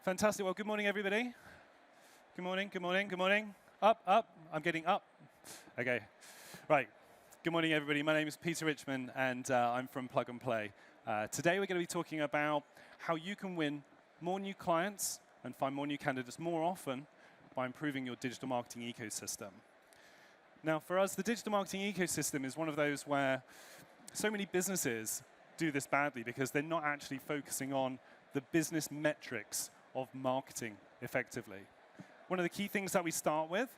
Fantastic. Well, good morning, everybody. Good morning, good morning, good morning. Up, up. I'm getting up. OK. Right. Good morning, everybody. My name is Peter Richman, and I'm from Plug and Play. Today, we're going to be talking about how you can win more new clients and find more new candidates more often by improving your digital marketing ecosystem. Now, for us, the digital marketing ecosystem is one of those where so many businesses do this badly because they're not actually focusing on the business metrics of marketing effectively. One of the key things that we start with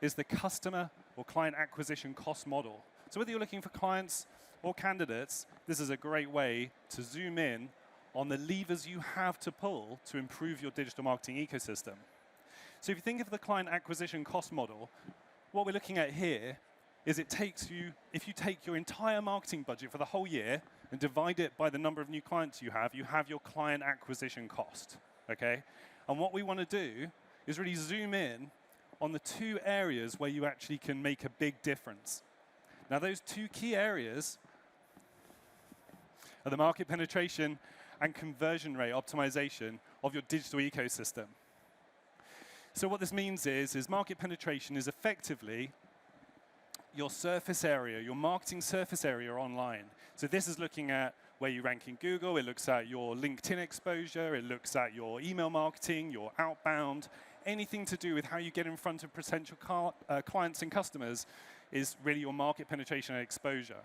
is the customer or client acquisition cost model. So whether you're looking for clients or candidates, this is a great way to zoom in on the levers you have to pull to improve your digital marketing ecosystem. So if you think of the client acquisition cost model, what we're looking at here is it takes you, if you take your entire marketing budget for the whole year and divide it by the number of new clients you have your client acquisition cost. Okay? And what we want to do is really zoom in on the two areas where you actually can make a big difference. Now, those two key areas are the market penetration and conversion rate optimization of your digital ecosystem. So what this means is market penetration is effectively your surface area, your marketing surface area online. So this is looking at where you rank in Google. It looks at your LinkedIn exposure. It looks at your email marketing, your outbound. Anything to do with how you get in front of potential clients and customers is really your market penetration and exposure.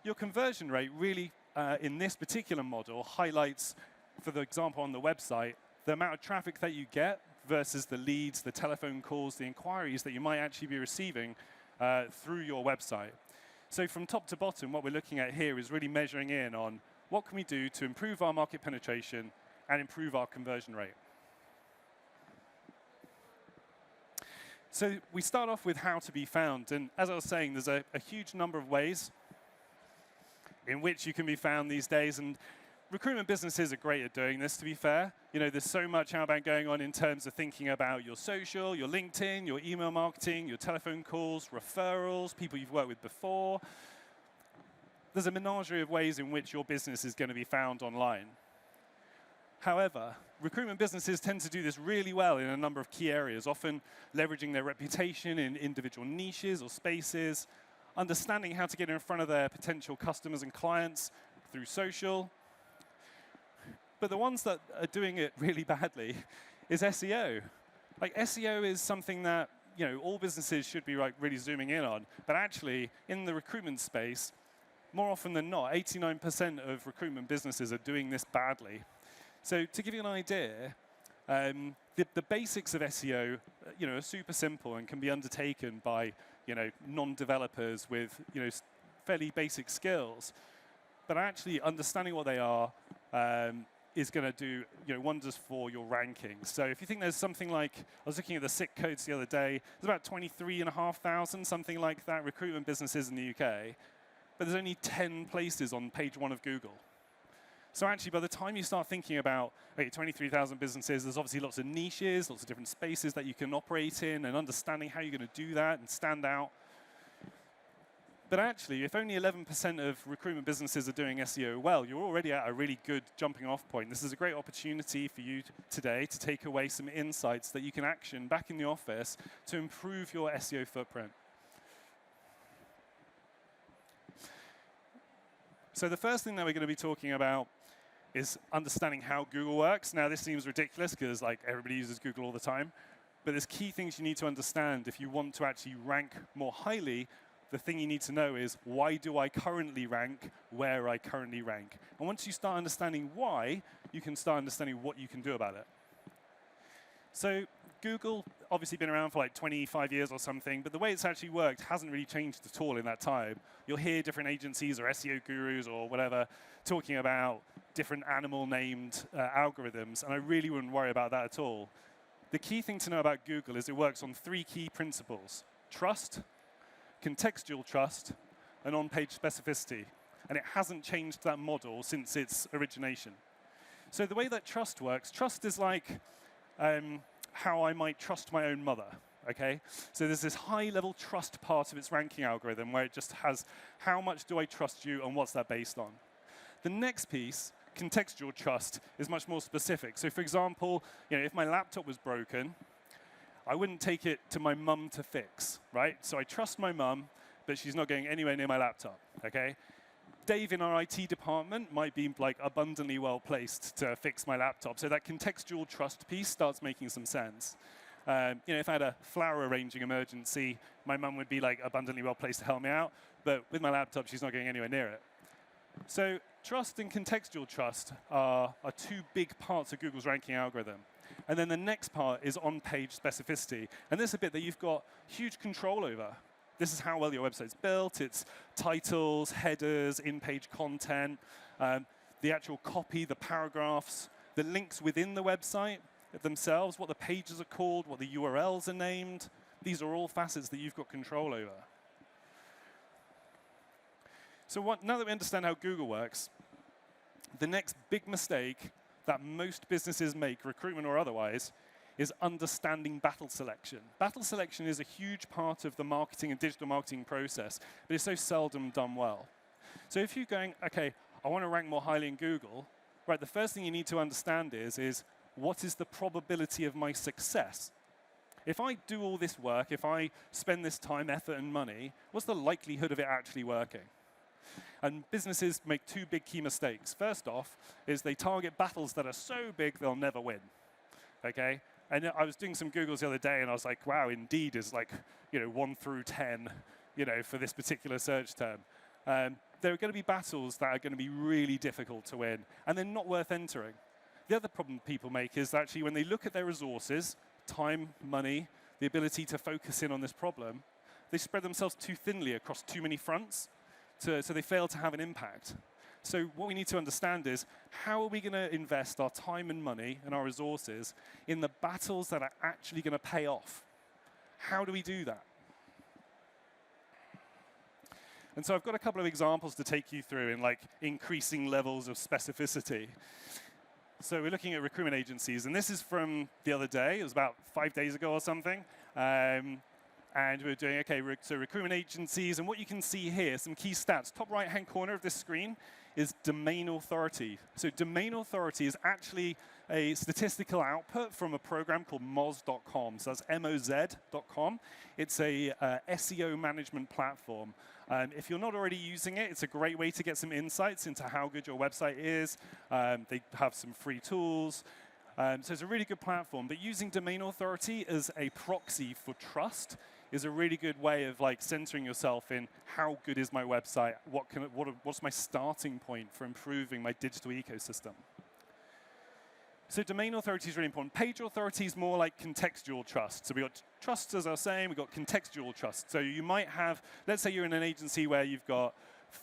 Your conversion rate really, in this particular model, highlights, for the example on the website, the amount of traffic that you get versus the leads, the telephone calls, the inquiries that you might actually be receiving through your website. So from top to bottom, what we're looking at here is really measuring in on what can we do to improve our market penetration and improve our conversion rate. So we start off with how to be found. And as I was saying, there's a huge number of ways in which you can be found these days. And recruitment businesses are great at doing this, to be fair. You know, there's so much outbound going on in terms of thinking about your social, your LinkedIn, your email marketing, your telephone calls, referrals, people you've worked with before. There's a menagerie of ways in which your business is going to be found online. However, recruitment businesses tend to do this really well in a number of key areas, often leveraging their reputation in individual niches or spaces, understanding how to get in front of their potential customers and clients through social. But the ones that are doing it really badly is SEO. Like SEO is something that all businesses should be really zooming in on. But actually, in the recruitment space, more often than not, 89% of recruitment businesses are doing this badly. So to give you an idea, the basics of SEO are super simple and can be undertaken by non-developers with fairly basic skills. But actually, understanding what they are is going to do wonders for your rankings. So if you think there's something like, I was looking at the SIC codes the other day, there's about 23,500, something like that, recruitment businesses in the UK. But there's only 10 places on page 1 of Google. So actually, by the time you start thinking about 23,000 businesses, there's obviously lots of niches, lots of different spaces that you can operate in, and understanding how you're going to do that and stand out. But actually, if only 11% of recruitment businesses are doing SEO well, you're already at a really good jumping-off point. This is a great opportunity for you today to take away some insights that you can action back in the office to improve your SEO footprint. So the first thing that we're going to be talking about is understanding how Google works. Now, this seems ridiculous because everybody uses Google all the time. But there's key things you need to understand if you want to actually rank more highly. The thing you need to know is, why do I currently rank where I currently rank? And once you start understanding why, you can start understanding what you can do about it. So Google, obviously been around for 25 years or something, but the way it's actually worked hasn't really changed at all in that time. You'll hear different agencies or SEO gurus or whatever talking about different animal-named algorithms, and I really wouldn't worry about that at all. The key thing to know about Google is it works on 3 key principles: trust, contextual trust, and on-page specificity. And it hasn't changed that model since its origination. So the way that trust works, trust is like how I might trust my own mother. Okay? So there's this high-level trust part of its ranking algorithm where it just has how much do I trust you and what's that based on. The next piece contextual trust is much more specific. So for example, if my laptop was broken, I wouldn't take it to my mum to fix, right? So I trust my mum, but she's not going anywhere near my laptop, okay? Dave in our IT department might be like abundantly well placed to fix my laptop. So that contextual trust piece starts making some sense. If I had a flower arranging emergency, my mum would be like abundantly well placed to help me out. But with my laptop, she's not going anywhere near it. So trust and contextual trust are two big parts of Google's ranking algorithm. And then the next part is on-page specificity. And this is a bit that you've got huge control over. This is how well your website's built. It's titles, headers, in-page content, the actual copy, the paragraphs, the links within the website themselves, what the pages are called, what the URLs are named. These are all facets that you've got control over. So now that we understand how Google works, the next big mistake that most businesses make, recruitment or otherwise, is understanding battle selection. Battle selection is a huge part of the marketing and digital marketing process, but it's so seldom done well. So if you're going, OK, I want to rank more highly in Google, right, the first thing you need to understand is what is the probability of my success? If I do all this work, if I spend this time, effort, and money, what's the likelihood of it actually working? And businesses make two big key mistakes. First off is they target battles that are so big they'll never win. Okay? And I was doing some Googles the other day, and I was like, wow, Indeed is like 1 through 10 for this particular search term. There are going to be battles that are going to be really difficult to win, and they're not worth entering. The other problem people make is actually when they look at their resources, time, money, the ability to focus in on this problem, they spread themselves too thinly across too many fronts, so they fail to have an impact. So what we need to understand is, how are we going to invest our time and money and our resources in the battles that are actually going to pay off? How do we do that? And so I've got a couple of examples to take you through in like increasing levels of specificity. So we're looking at recruitment agencies, and this is from the other day. It was about 5 days ago or something. And we're doing, so recruitment agencies, and what you can see here, some key stats. Top right-hand corner of this screen is domain authority. So domain authority is actually a statistical output from a program called moz.com. So that's moz.com. It's a SEO management platform. If you're not already using it, it's a great way to get some insights into how good your website is. They have some free tools. So it's a really good platform. But using domain authority as a proxy for trust is a really good way of like centering yourself in how good is my website, what's my starting point for improving my digital ecosystem. So domain authority is really important. Page authority is more like contextual trust. So we've got trust, as I was saying, we've got contextual trust. So you might have, let's say you're in an agency where you've got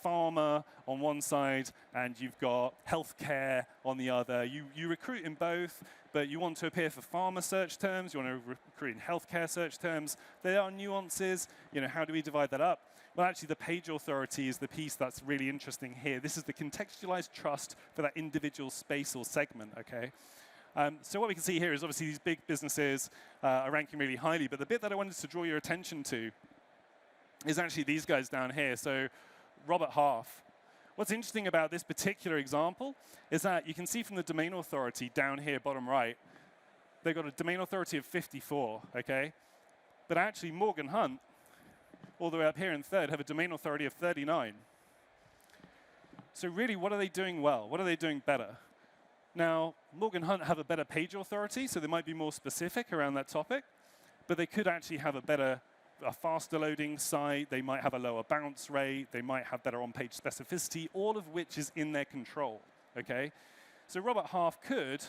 pharma on one side and you've got healthcare on the other. You recruit in both, but you want to appear for pharma search terms, you want to recruit in healthcare search terms. There are nuances. How do we divide that up? Well, actually, the page authority is the piece that's really interesting here. This is the contextualized trust for that individual space or segment, okay? So what we can see here is obviously these big businesses are ranking really highly, but the bit that I wanted to draw your attention to is actually these guys down here. So Robert Half. What's interesting about this particular example is that you can see from the domain authority down here, bottom right, they've got a domain authority of 54, okay? But actually, Morgan Hunt, all the way up here in third, have a domain authority of 39. So really, what are they doing well? What are they doing better? Now, Morgan Hunt have a better page authority, so they might be more specific around that topic, but they could actually have a faster loading site, they might have a lower bounce rate, they might have better on-page specificity, all of which is in their control, okay? So Robert Half could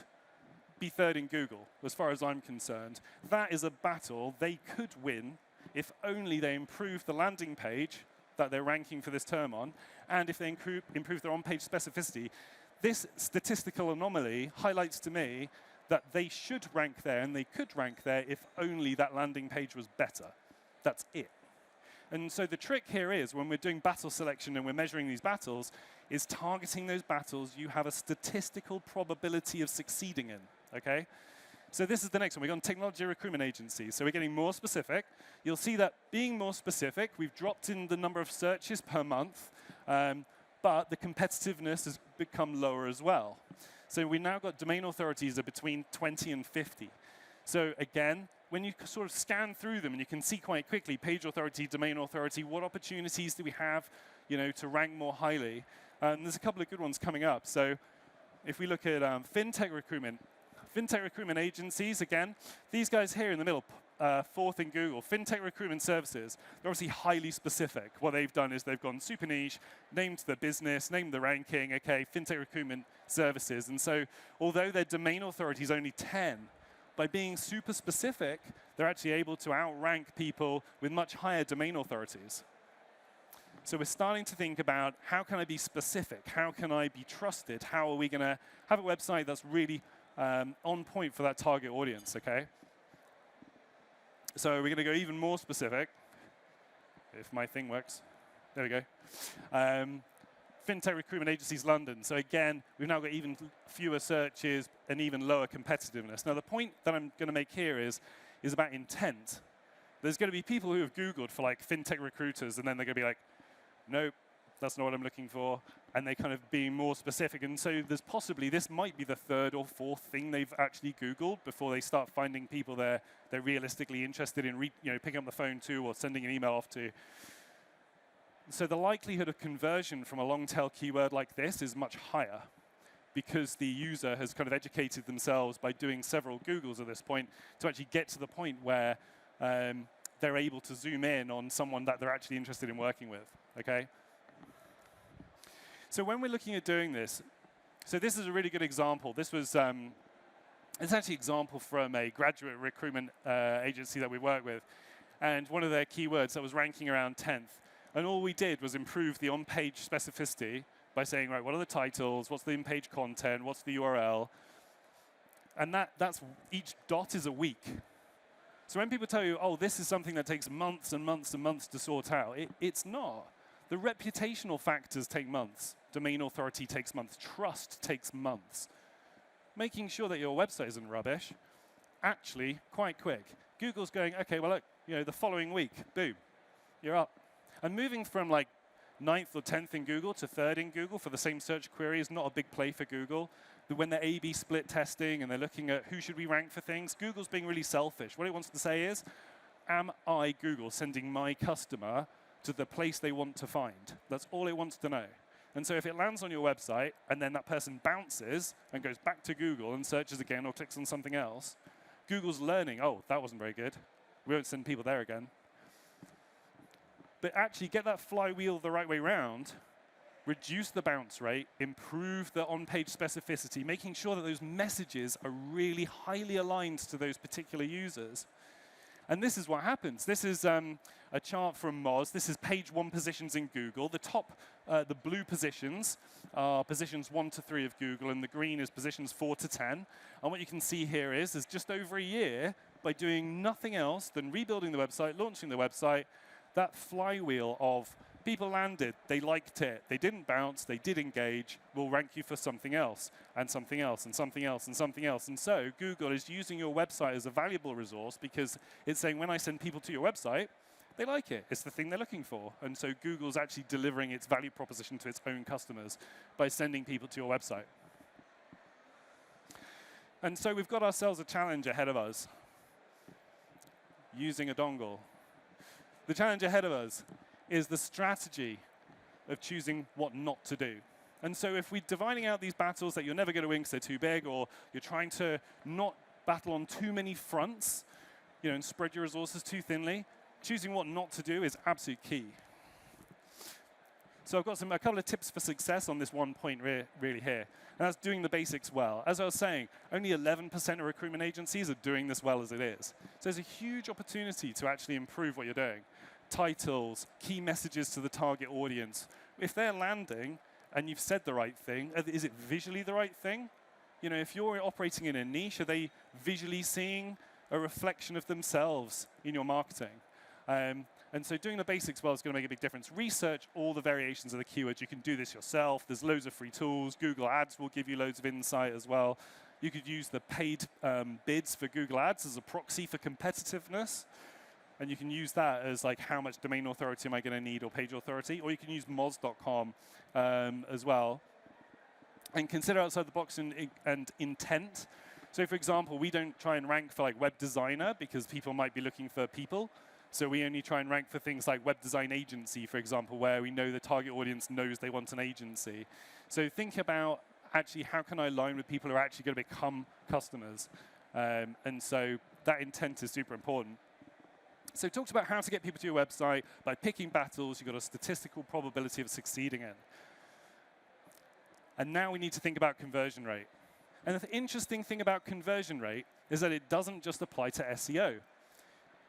be third in Google, as far as I'm concerned. That is a battle they could win if only they improve the landing page that they're ranking for this term on, and if they improve their on-page specificity. This statistical anomaly highlights to me that they should rank there, and they could rank there if only that landing page was better. That's it. And so the trick here is, when we're doing battle selection and we're measuring these battles, is targeting those battles you have a statistical probability of succeeding in, okay? So this is the next one. We've got technology recruitment agencies. So we're getting more specific. You'll see that being more specific, we've dropped in the number of searches per month. but the competitiveness has become lower as well. So we now got domain authorities are between 20 and 50. So again, when you sort of scan through them, and you can see quite quickly, page authority, domain authority, what opportunities do we have, to rank more highly? And there's a couple of good ones coming up. So if we look at fintech recruitment agencies, again, these guys here in the middle, fourth in Google, fintech recruitment services, they're obviously highly specific. What they've done is they've gone super niche, named the business, named the ranking, okay, fintech recruitment services. And so although their domain authority is only 10, by being super specific, they're actually able to outrank people with much higher domain authorities. So we're starting to think about, how can I be specific? How can I be trusted? How are we going to have a website that's really on point for that target audience, okay? So we're going to go even more specific, if my thing works. There we go. Fintech recruitment agencies London. So again, we've now got even fewer searches and even lower competitiveness. Now the point that I'm going to make here is about intent. There's going to be people who have Googled for like fintech recruiters, and then they're going to be like, nope, that's not what I'm looking for. And they kind of being more specific. And so there's possibly, this might be the third or fourth thing they've actually Googled before they start finding people they're realistically interested in picking up the phone to or sending an email off to. So the likelihood of conversion from a long tail keyword like this is much higher, because the user has kind of educated themselves by doing several Googles at this point to actually get to the point where they're able to zoom in on someone that they're actually interested in working with, okay? So when we're looking at doing this, so this is a really good example. This was, it's actually an example from a graduate recruitment agency that we work with. And one of their keywords that was ranking around 10th. And all we did was improve the on-page specificity by saying, right, what are the titles? What's the in-page content? What's the URL? And that's each dot is a week. So when people tell you, oh, this is something that takes months and months and months to sort out, it's not. The reputational factors take months. Domain authority takes months. Trust takes months. Making sure that your website isn't rubbish, actually quite quick. Google's going, okay, well, look, the following week, boom, you're up. And moving from like 9th or 10th in Google to 3rd in Google for the same search query is not a big play for Google. When they're A/B split testing and they're looking at who should we rank for things, Google's being really selfish. What it wants to say is, am I, Google, sending my customer to the place they want to find? That's all it wants to know. And so if it lands on your website and then that person bounces and goes back to Google and searches again or clicks on something else, Google's learning, oh, that wasn't very good. We won't send people there again. But actually get that flywheel the right way around, reduce the bounce rate, improve the on-page specificity, making sure that those messages are really highly aligned to those particular users. And this is what happens. This is a chart from Moz. This is page 1 positions in Google. The top, the blue positions are positions 1 to 3 of Google, and the green is positions 4 to 10. And what you can see here is just over a year, by doing nothing else than rebuilding the website, launching the website, that flywheel of people landed, they liked it, they didn't bounce, they did engage, will rank you for something else, and something else, and something else, and something else. And so Google is using your website as a valuable resource because it's saying, when I send people to your website, they like it. It's the thing they're looking for. And so Google's actually delivering its value proposition to its own customers by sending people to your website. And so we've got ourselves a challenge ahead of us, using a dongle. The challenge ahead of us is the strategy of choosing what not to do. And so if we're dividing out these battles that you're never going to win because they're too big, or you're trying to not battle on too many fronts, and spread your resources too thinly, choosing what not to do is absolute key. So I've got a couple of tips for success on this one point really here. And that's doing the basics well. As I was saying, only 11% of recruitment agencies are doing this well as it is. So there's a huge opportunity to actually improve what you're doing. Titles, key messages to the target audience. If they're landing and you've said the right thing, is it visually the right thing? If you're operating in a niche, are they visually seeing a reflection of themselves in your marketing? And so doing the basics well is going to make a big difference. Research all the variations of the keywords. You can do this yourself. There's loads of free tools. Google Ads will give you loads of insight as well. You could use the paid bids for Google Ads as a proxy for competitiveness. And you can use that as like, how much domain authority am I going to need, or page authority, or you can use moz.com as well. And consider outside the box and intent. So for example, we don't try and rank for like web designer because people might be looking for people. So we only try and rank for things like web design agency, for example, where we know the target audience knows they want an agency. So think about actually how can I align with people who are actually going to become customers. And so that intent is super important. So we talked about how to get people to your website by picking battles you've got a statistical probability of succeeding in. And now we need to think about conversion rate. And the interesting thing about conversion rate is that it doesn't just apply to SEO.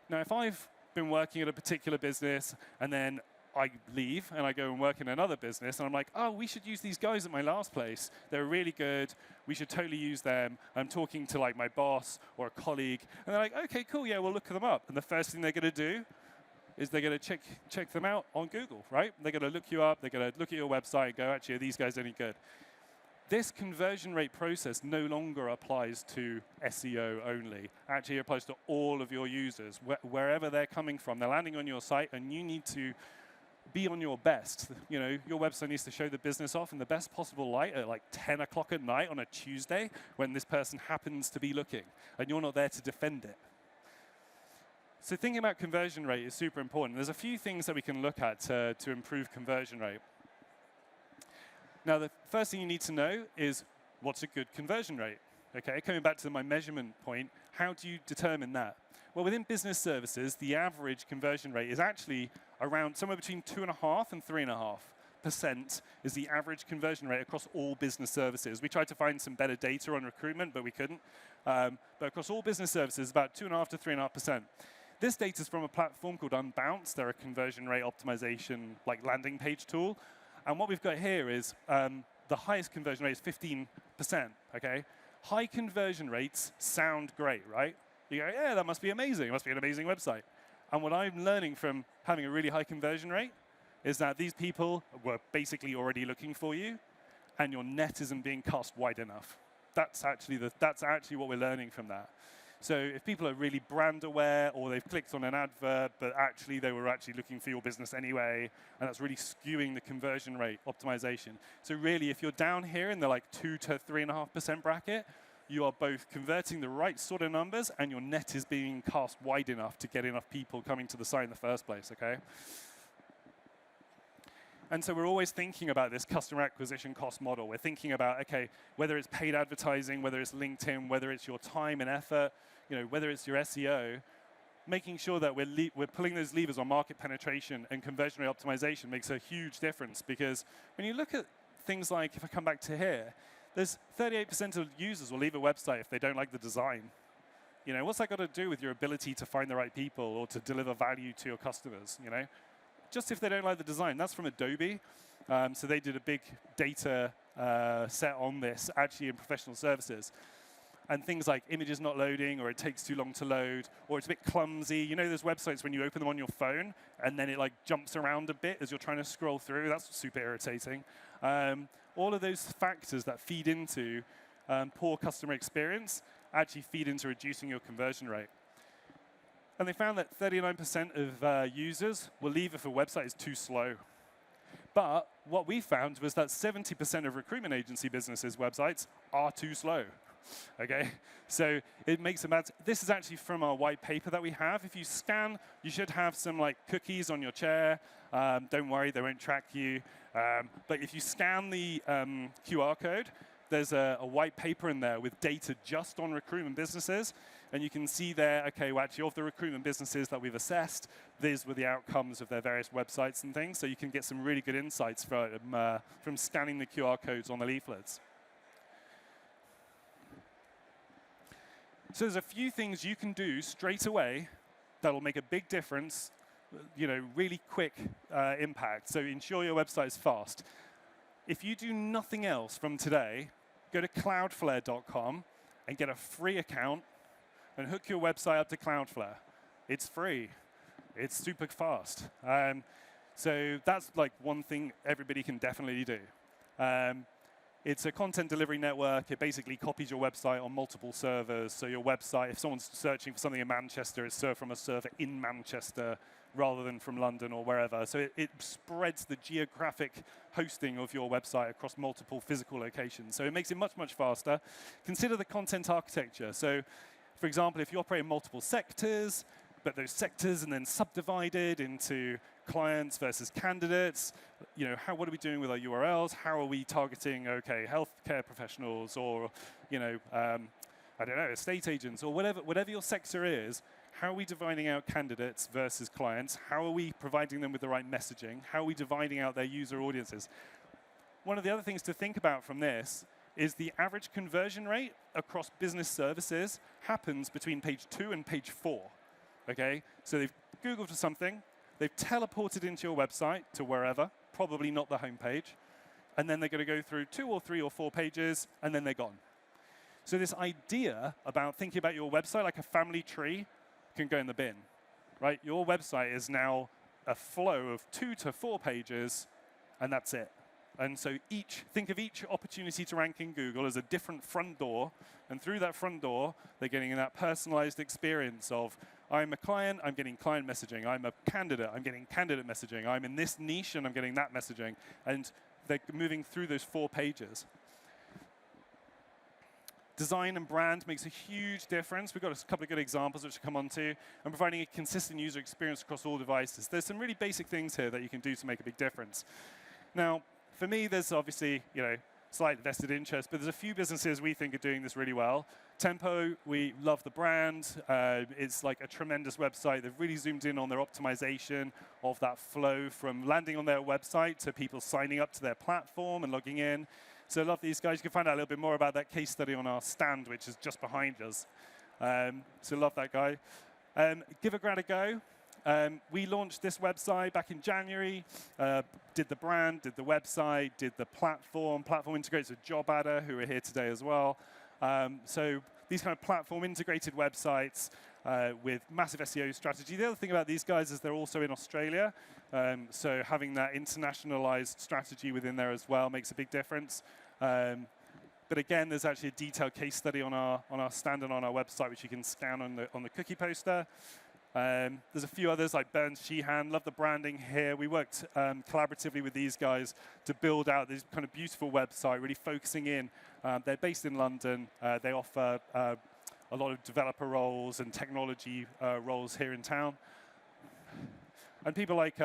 Now, if I've been working at a particular business and then I leave and I go and work in another business and I'm like, oh, we should use these guys at my last place. They're really good. We should totally use them. I'm talking to like my boss or a colleague, and they're like, okay, cool, yeah, we'll look them up. And the first thing they're going to do is they're going to check them out on Google, right? They're going to look you up. They're going to look at your website and go, actually, are these guys any good? This conversion rate process no longer applies to SEO only. Actually, it applies to all of your users. Wherever they're coming from, they're landing on your site, and you need to be on your best. You know, your website needs to show the business off in the best possible light at like 10 o'clock at night on a Tuesday when this person happens to be looking, and you're not there to defend it. So thinking about conversion rate is super important. There's a few things that we can look at to improve conversion rate. Now, the first thing you need to know is what's a good conversion rate? Okay, coming back to my measurement point, how do you determine that? Well, within business services, the average conversion rate is actually around somewhere between 2.5% and 3.5% is the average conversion rate across all business services. We tried to find some better data on recruitment, but we couldn't. But across all business services, about 2.5% to 3.5%. This data is from a platform called Unbounce. They're a conversion rate optimization like landing page tool. And what we've got here is the highest conversion rate is 15%, okay? High conversion rates sound great, right? You go, yeah, that must be amazing. It must be an amazing website. And what I'm learning from having a really high conversion rate is that these people were basically already looking for you, and your net isn't being cast wide enough. That's actually what we're learning from that. So if people are really brand aware, or they've clicked on an advert, but actually they were actually looking for your business anyway, and that's really skewing the conversion rate optimization. So really, if you're down here in the like 2 to 3.5% bracket, you are both converting the right sort of numbers, and your net is being cast wide enough to get enough people coming to the site in the first place, okay? And so we're always thinking about this customer acquisition cost model. We're thinking about, okay, whether it's paid advertising, whether it's LinkedIn, whether it's your time and effort, you know, whether it's your SEO, making sure that we're pulling those levers on market penetration and conversion rate optimization makes a huge difference. Because when you look at things like, if I come back to here, there's 38% of users will leave a website if they don't like the design. You know, what's that got to do with your ability to find the right people or to deliver value to your customers, you know? Just if they don't like the design. That's from Adobe. So they did a big data set on this, actually in professional services. And things like images not loading, or it takes too long to load, or it's a bit clumsy. You know those websites when you open them on your phone, and then it like jumps around a bit as you're trying to scroll through? That's super irritating. All of those factors that feed into poor customer experience actually feed into reducing your conversion rate. And they found that 39% of users will leave if a website is too slow. But what we found was that 70% of recruitment agency businesses' websites are too slow. Okay, so it makes a bad. This is actually from our white paper that we have. If you scan, you should have some like cookies on your chair. Don't worry, they won't track you. But if you scan the QR code, there's a white paper in there with data just on recruitment businesses. And you can see there, okay, well, actually, of the recruitment businesses that we've assessed, these were the outcomes of their various websites and things. So you can get some really good insights from scanning the QR codes on the leaflets. So there's a few things you can do straight away that'll make a big difference, you know, really quick impact. So ensure your website is fast. If you do nothing else from today, go to cloudflare.com and get a free account and hook your website up to Cloudflare. It's free. It's super fast. So that's like one thing everybody can definitely do. It's a content delivery network. It basically copies your website on multiple servers. So your website, if someone's searching for something in Manchester, it's served from a server in Manchester rather than from London or wherever. So it spreads the geographic hosting of your website across multiple physical locations. So it makes it much, much faster. Consider the content architecture. So for example, if you operate in multiple sectors, but those sectors and then subdivided into clients versus candidates, what are we doing with our URLs? How are we targeting, healthcare professionals or, I don't know, estate agents or whatever your sector is? How are we dividing out candidates versus clients? How are we providing them with the right messaging? How are we dividing out their user audiences? One of the other things to think about from this is the average conversion rate across business services happens between page 2 and page 4. Okay, so they've Googled for something, they've teleported into your website to wherever, probably not the home page, and then they're going to go through 2 or 3 or 4 pages, and then they're gone. So this idea about thinking about your website like a family tree can go in the bin, right? Your website is now a flow of 2 to 4 pages, and that's it. And so think of each opportunity to rank in Google as a different front door, and through that front door, they're getting that personalized experience of, I'm a client, I'm getting client messaging. I'm a candidate, I'm getting candidate messaging. I'm in this niche, and I'm getting that messaging. And they're moving through those 4 pages. Design and brand makes a huge difference. We've got a couple of good examples which I'll come on to. And providing a consistent user experience across all devices. There's some really basic things here that you can do to make a big difference. Now, for me, there's obviously, slight vested interest, but there's a few businesses we think are doing this really well. Tempo, we love the brand. It's like a tremendous website. They've really zoomed in on their optimization of that flow from landing on their website to people signing up to their platform and logging in. So I love these guys. You can find out a little bit more about that case study on our stand, which is just behind us. So love that guy. Give a grad a go. We launched this website back in January, did the brand, did the website, did the platform. Platform integrates with Job Adder, who are here today as well. So these kind of platform integrated websites with massive SEO strategy. The other thing about these guys is they're also in Australia. So having that internationalized strategy within there as well makes a big difference. But again, there's actually a detailed case study on our stand and on our website, which you can scan on the cookie poster. There's a few others like Burns Sheehan. Love the branding here. We worked collaboratively with these guys to build out this kind of beautiful website, really focusing in. They're based in London. They offer a lot of developer roles and technology roles here in town. And people like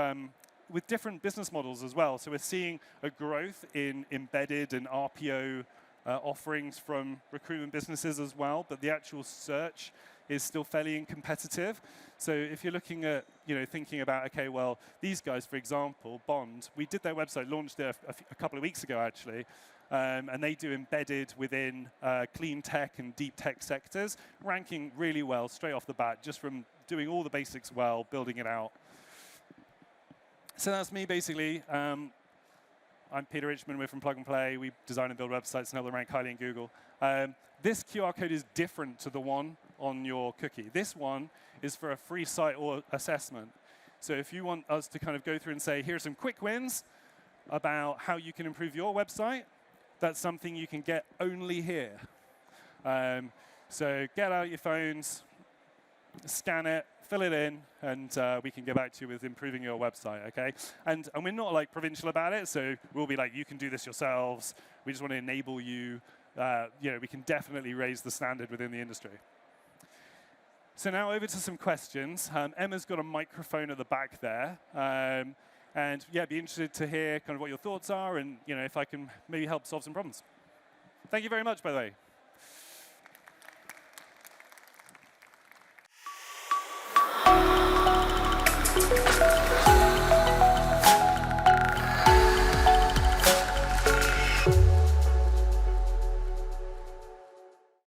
with different business models as well. So we're seeing a growth in embedded and RPO offerings from recruitment businesses as well, but the actual search is still fairly competitive. So if you're looking at, thinking about, okay, well, these guys, for example, Bond, we did their website, launched it a couple of weeks ago, actually, and they do embedded within clean tech and deep tech sectors, ranking really well straight off the bat, just from doing all the basics well, building it out. So that's me, basically. I'm Peter Richman. We're from Plug and Play. We design and build websites and help them rank highly in Google. This QR code is different to the one on your cookie. This one is for a free site or assessment. So if you want us to kind of go through and say, here are some quick wins about how you can improve your website, that's something you can get only here. So get out your phones, scan it, fill it in, and we can get back to you with improving your website, okay? And we're not like provincial about it, so we'll be like, you can do this yourselves. We just want to enable you. We can definitely raise the standard within the industry. So now over to some questions. Emma's got a microphone at the back there. And yeah, be interested to hear kind of what your thoughts are and if I can maybe help solve some problems. Thank you very much, by the way.